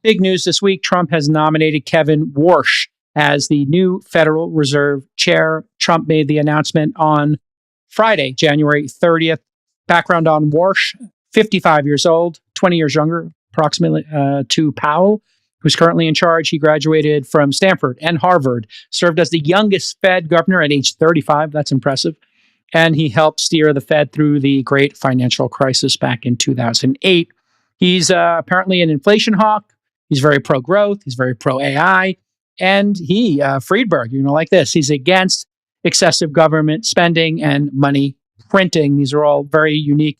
Big news this week, Trump has nominated Kevin Warsh as the new Federal Reserve Chair. Trump made the announcement on Friday, January 30th. Background on Warsh, 55 years old, 20 years younger, approximately, to Powell, who's currently in charge. He graduated from Stanford and Harvard, served as the youngest Fed governor at age 35. That's impressive. And he helped steer the Fed through the great financial crisis back in 2008. He's apparently an inflation hawk. He's very pro-growth. He's very pro-AI. And Friedberg, like this, he's against excessive government spending and money printing. These are all very unique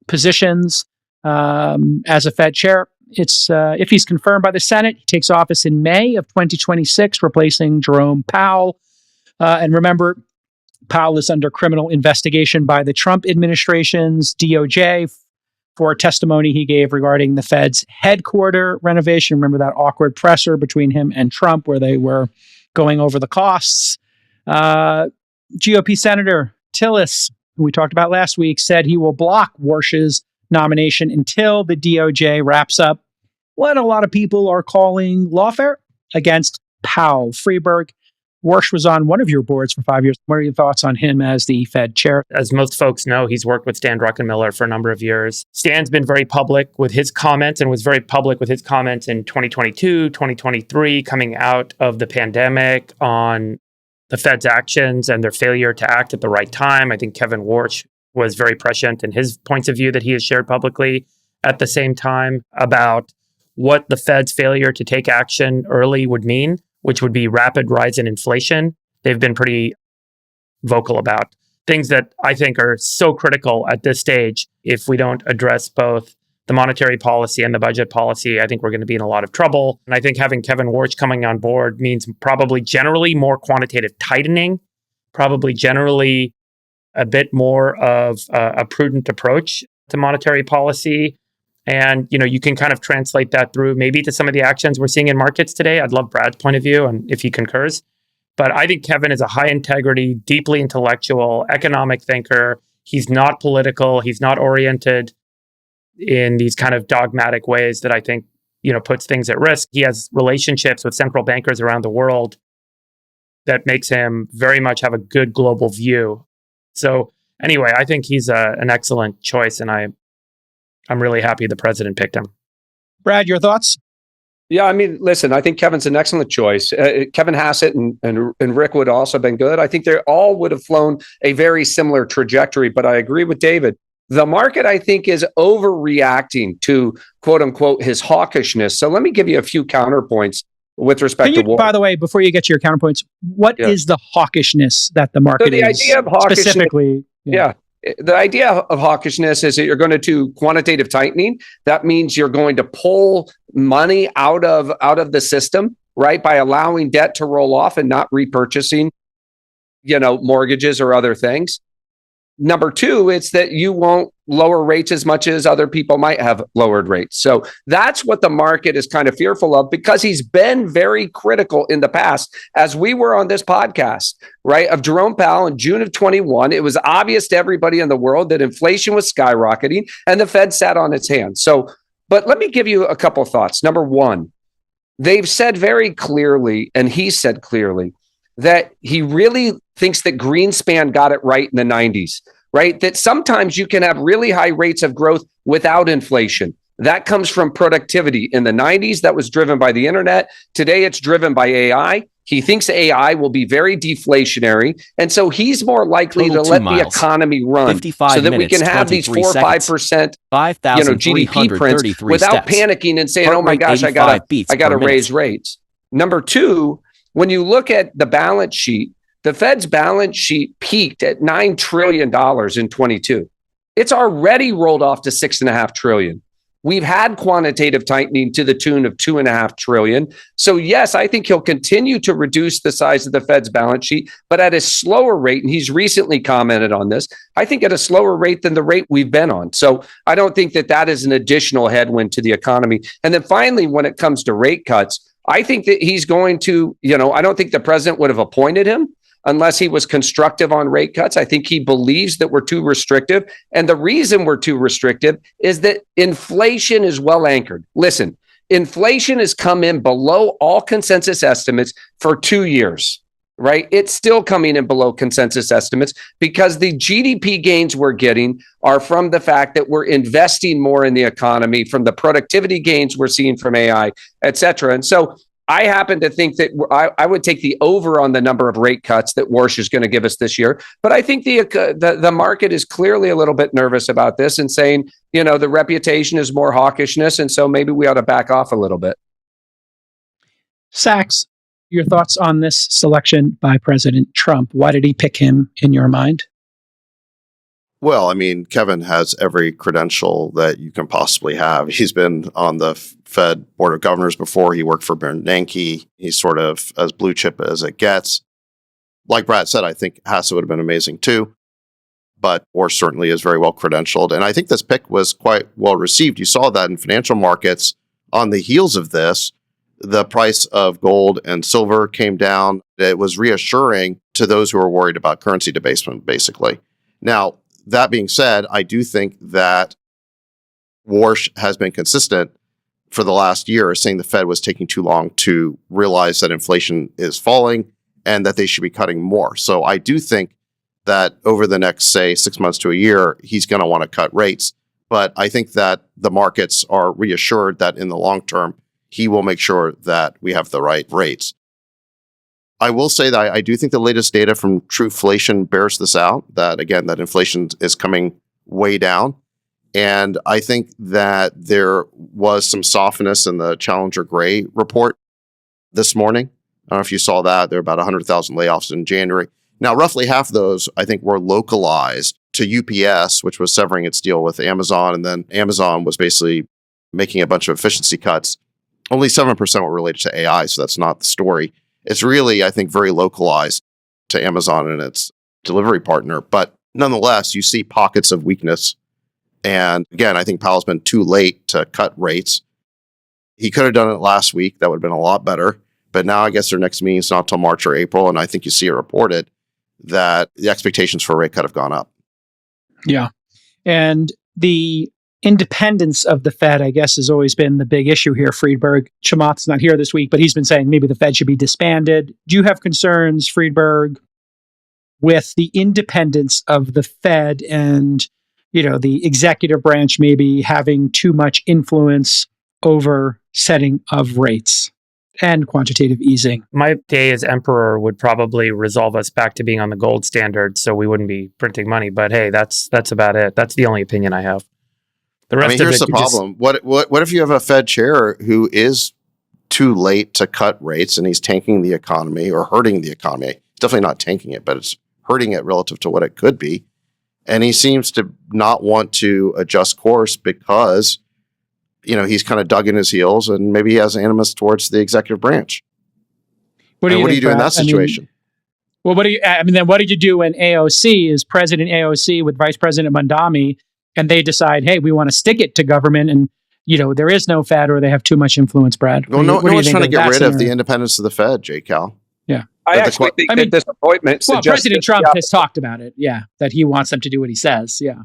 positions as a Fed chair. It's if he's confirmed by the Senate, he takes office in May of 2026, replacing Jerome Powell. And remember, Powell is under criminal investigation by the Trump administration's DOJ for testimony he gave regarding the Fed's headquarter renovation. Remember that awkward presser between him and Trump where they were going over the costs. GOP Senator Tillis, who we talked about last week, said he will block Warsh's nomination until the DOJ wraps up what a lot of people are calling lawfare against Powell. Friedberg, Warsh was on one of your boards for 5 years. What are your thoughts on him as the Fed chair? As most folks know, he's worked with Stan Druckenmiller for a number of years. Stan's been very public with his comments and was very public with his comments in 2022, 2023, coming out of the pandemic on the Fed's actions and their failure to act at the right time. I think Kevin Warsh was very prescient in his points of view that he has shared publicly at the same time about what the Fed's failure to take action early would mean, which would be rapid rise in inflation. They've been pretty vocal about things that I think are so critical at this stage. If we don't address both the monetary policy and the budget policy, I think we're going to be in a lot of trouble. And I think having Kevin Warsh coming on board means probably generally more quantitative tightening, probably generally a bit more of a prudent approach to monetary policy. And, you can kind of translate that through maybe to some of the actions we're seeing in markets today. I'd love Brad's point of view and if he concurs. But I think Kevin is a high integrity, deeply intellectual, economic thinker. He's not political. He's not oriented in these kind of dogmatic ways that I think, puts things at risk. He has relationships with central bankers around the world that makes him very much have a good global view. So anyway, I think he's an excellent choice, and I'm really happy the president picked him. Brad, your thoughts? Yeah, I mean, listen, I think Kevin's an excellent choice. Kevin Hassett and Rick would also have been good. I think they all would have flown a very similar trajectory, but I agree with David. The market, I think, is overreacting to, quote unquote, his hawkishness. So let me give you a few counterpoints with respect to war. By the way, before you get to your counterpoints, what is the hawkishness that the market is idea of hawkishness, specifically? The idea of hawkishness is that you're going to do quantitative tightening. That means you're going to pull money out of the system, right? By allowing debt to roll off and not repurchasing, mortgages or other things. Number two, it's that you won't lower rates as much as other people might have lowered rates. So that's what the market is kind of fearful of, because he's been very critical in the past, as we were on this podcast, right, of Jerome Powell in June of 21. It was obvious to everybody in the world that inflation was skyrocketing and the Fed sat on its hands. So, but let me give you a couple of thoughts. Number one, they've said very clearly, and he said clearly, that he really thinks that Greenspan got it right in the 90s, right? That sometimes you can have really high rates of growth without inflation. That comes from productivity. In the 90s, that was driven by the internet. Today, it's driven by AI. He thinks AI will be very deflationary. And so he's more likely to let the economy run so that we can have these 4 or 5% GDP prints without panicking and saying, oh my gosh, I gotta raise rates. Number two, when you look at the balance sheet, the Fed's balance sheet peaked at $9 trillion in 22. It's already rolled off to $6.5 trillion. We've had quantitative tightening to the tune of $2.5 trillion. So yes, I think he'll continue to reduce the size of the Fed's balance sheet, but at a slower rate. And he's recently commented on this. I think at a slower rate than the rate we've been on. So I don't think that is an additional headwind to the economy. And then finally, when it comes to rate cuts, I think that he's going to, I don't think the president would have appointed him unless he was constructive on rate cuts. I think he believes that we're too restrictive. And the reason we're too restrictive is that inflation is well anchored. Listen, Inflation has come in below all consensus estimates for 2 years, right? It's still coming in below consensus estimates because the GDP gains we're getting are from the fact that we're investing more in the economy, from the productivity gains we're seeing from AI, et cetera. And so I happen to think that I would take the over on the number of rate cuts that Warsh is going to give us this year. But I think the market is clearly a little bit nervous about this and saying, the reputation is more hawkishness. And so maybe we ought to back off a little bit. Sachs, your thoughts on this selection by President Trump? Why did he pick him in your mind? Well, I mean, Kevin has every credential that you can possibly have. He's been on the Fed Board of Governors before. He worked for Bernanke. He's sort of as blue chip as it gets. Like Brad said, I think Hassett would have been amazing too, but Warsh certainly is very well credentialed. And I think this pick was quite well received. You saw that in financial markets on the heels of this. The price of gold and silver came down. It was reassuring to those who are worried about currency debasement, basically. Now, that being said, I do think that Warsh has been consistent for the last year, saying the Fed was taking too long to realize that inflation is falling and that they should be cutting more. So I do think that over the next, say, 6 months to a year, he's going to want to cut rates. But I think that the markets are reassured that in the long term, he will make sure that we have the right rates. I will say that I do think the latest data from Truflation bears this out, that again, that inflation is coming way down. And I think that there was some softness in the Challenger Gray report this morning. I don't know if you saw that. There were about 100,000 layoffs in January. Now, roughly half of those, I think, were localized to UPS, which was severing its deal with Amazon. And then Amazon was basically making a bunch of efficiency cuts. Only 7% were related to AI, so that's not the story. It's really, I think, very localized to Amazon and its delivery partner. But nonetheless, you see pockets of weakness. And again, I think Powell's been too late to cut rates. He could have done it last week. That would have been a lot better. But now I guess their next meeting is not until March or April. And I think you see it reported that the expectations for a rate cut have gone up. Yeah. And the independence of the Fed, I guess, has always been the big issue here. Friedberg, Chamath's not here this week, but he's been saying maybe the Fed should be disbanded. Do you have concerns, Friedberg, with the independence of the Fed and, the executive branch maybe having too much influence over setting of rates and quantitative easing? My day as emperor would probably resolve us back to being on the gold standard, so we wouldn't be printing money. But hey, that's about it. That's the only opinion I have. The rest of here's it, the problem. What if you have a Fed chair who is too late to cut rates and he's tanking the economy or hurting the economy? Definitely not tanking it, but it's hurting it relative to what it could be. And he seems to not want to adjust course because, he's kind of dug in his heels and maybe he has animus towards the executive branch. What do you do in that situation? Then what did you do when AOC is President AOC with Vice President Mandami? And they decide, hey, we want to stick it to government, and there is no Fed, or they have too much influence. Brad, well, no one's trying to get rid of the independence of the Fed, J. Cal. Yeah, I actually think that this appointment. Well, President Trump has talked about it. Yeah, that he wants them to do what he says. Yeah,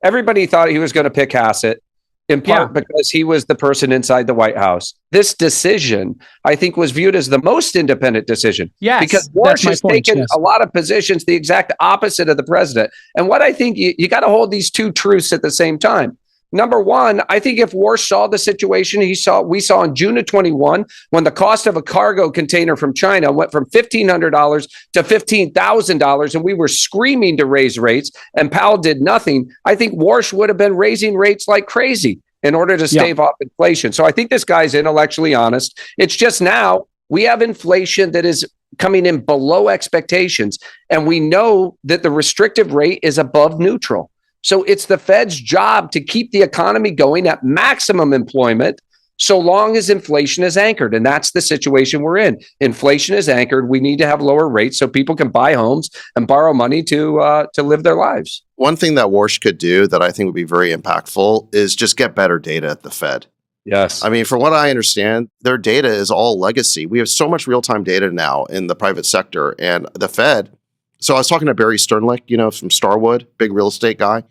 everybody thought he was going to pick Hassett, in part because he was the person inside the White House. This decision, I think, was viewed as the most independent decision. Yes, because Warsh has taken a lot of positions the exact opposite of the president. And what I think you got to hold these two truths at the same time. Number one, I think if Warsh saw the situation we saw in June of 21, when the cost of a cargo container from China went from $1,500 to $15,000, and we were screaming to raise rates, and Powell did nothing, I think Warsh would have been raising rates like crazy in order to stave off inflation. So I think this guy's intellectually honest. It's just now we have inflation that is coming in below expectations, and we know that the restrictive rate is above neutral. So it's the Fed's job to keep the economy going at maximum employment so long as inflation is anchored. And that's the situation we're in. Inflation is anchored. We need to have lower rates so people can buy homes and borrow money to live their lives. One thing that Warsh could do that I think would be very impactful is just get better data at the Fed. Yes. I mean, from what I understand, their data is all legacy. We have so much real-time data now in the private sector, and the Fed. So I was talking to Barry Sternlicht, from Starwood, big real estate guy,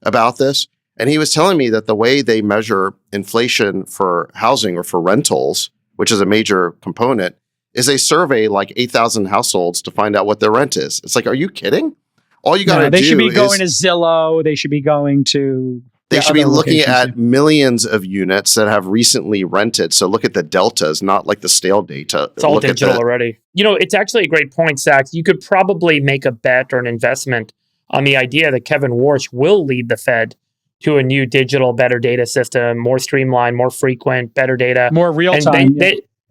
about this. And he was telling me that the way they measure inflation for housing or for rentals, which is a major component, is they survey like 8,000 households to find out what their rent is. It's like, are you kidding? All you got to do they should be going to Zillow. They should be going to... They should be looking at millions of units that have recently rented. So look at the deltas, not like the stale data. It's all digital already. It's actually a great point, Sachs. You could probably make a bet or an investment on the idea that Kevin Warsh will lead the Fed to a new digital, better data system, more streamlined, more frequent, better data. More real time.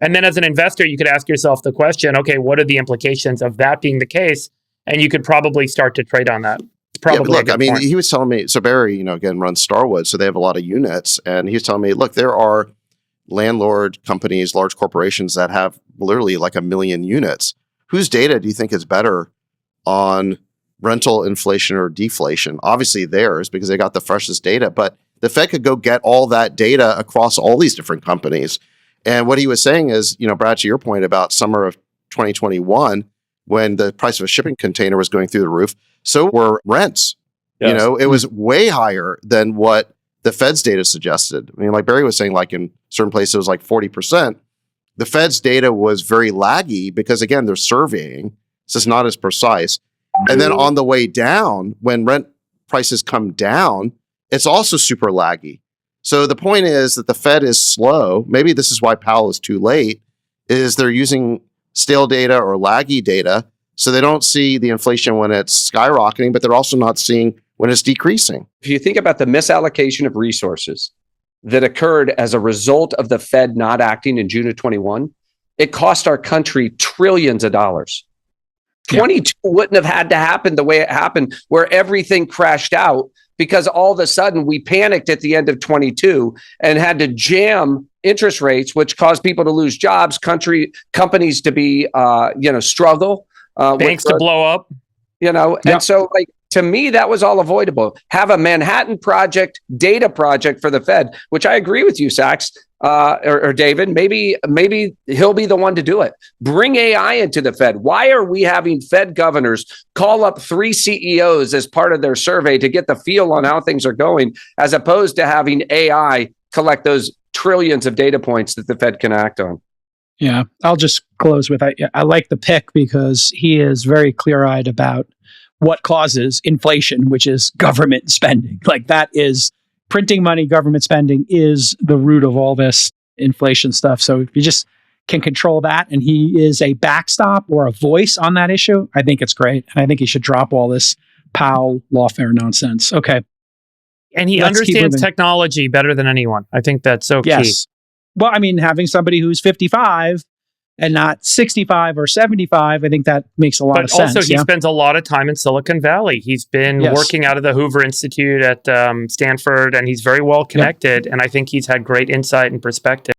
And then as an investor, you could ask yourself the question, okay, what are the implications of that being the case? And you could probably start to trade on that. Probably. Yeah, look, he was telling me, so Barry, again, runs Starwood, so they have a lot of units. And he was telling me, look, there are landlord companies, large corporations that have literally like 1 million units. Whose data do you think is better on rental inflation or deflation? Obviously theirs, because they got the freshest data, but the Fed could go get all that data across all these different companies. And what he was saying is, Brad, to your point about summer of 2021, when the price of a shipping container was going through the roof, so were rents. Yes. It was way higher than what the Fed's data suggested. Like Barry was saying, like in certain places, it was like 40%. The Fed's data was very laggy because, again, they're surveying. So it's not as precise. And then on the way down, when rent prices come down, it's also super laggy. So the point is that the Fed is slow. Maybe this is why Powell is too late, is they're using stale data or laggy data. So they don't see the inflation when it's skyrocketing, but they're also not seeing when it's decreasing. If you think about the misallocation of resources that occurred as a result of the Fed not acting in June of 21, it cost our country trillions of dollars. 22 wouldn't have had to happen the way it happened, where everything crashed out because all of a sudden we panicked at the end of 22 and had to jam interest rates, which caused people to lose jobs, companies to be, struggle. Banks to blow up. And so to me, that was all avoidable. Have a Manhattan Project data project for the Fed, which I agree with you, Sachs, or David. Maybe he'll be the one to do it. Bring AI into the Fed. Why are we having Fed governors call up 3 CEOs as part of their survey to get the feel on how things are going, as opposed to having AI collect those trillions of data points that the Fed can act on? Yeah, I'll just close with I like the pick because he is very clear-eyed about what causes inflation, which is government spending. Like that is printing money, government spending is the root of all this inflation stuff. So if you just can control that and he is a backstop or a voice on that issue, I think it's great. And I think he should drop all this Powell lawfare nonsense. Okay. And he understands technology better than anyone. I think that's so key. Well, having somebody who's 55 and not 65 or 75, I think that makes a lot of sense. But also, he spends a lot of time in Silicon Valley. He's been working out of the Hoover Institute at Stanford, and he's very well connected. And I think he's had great insight and perspective.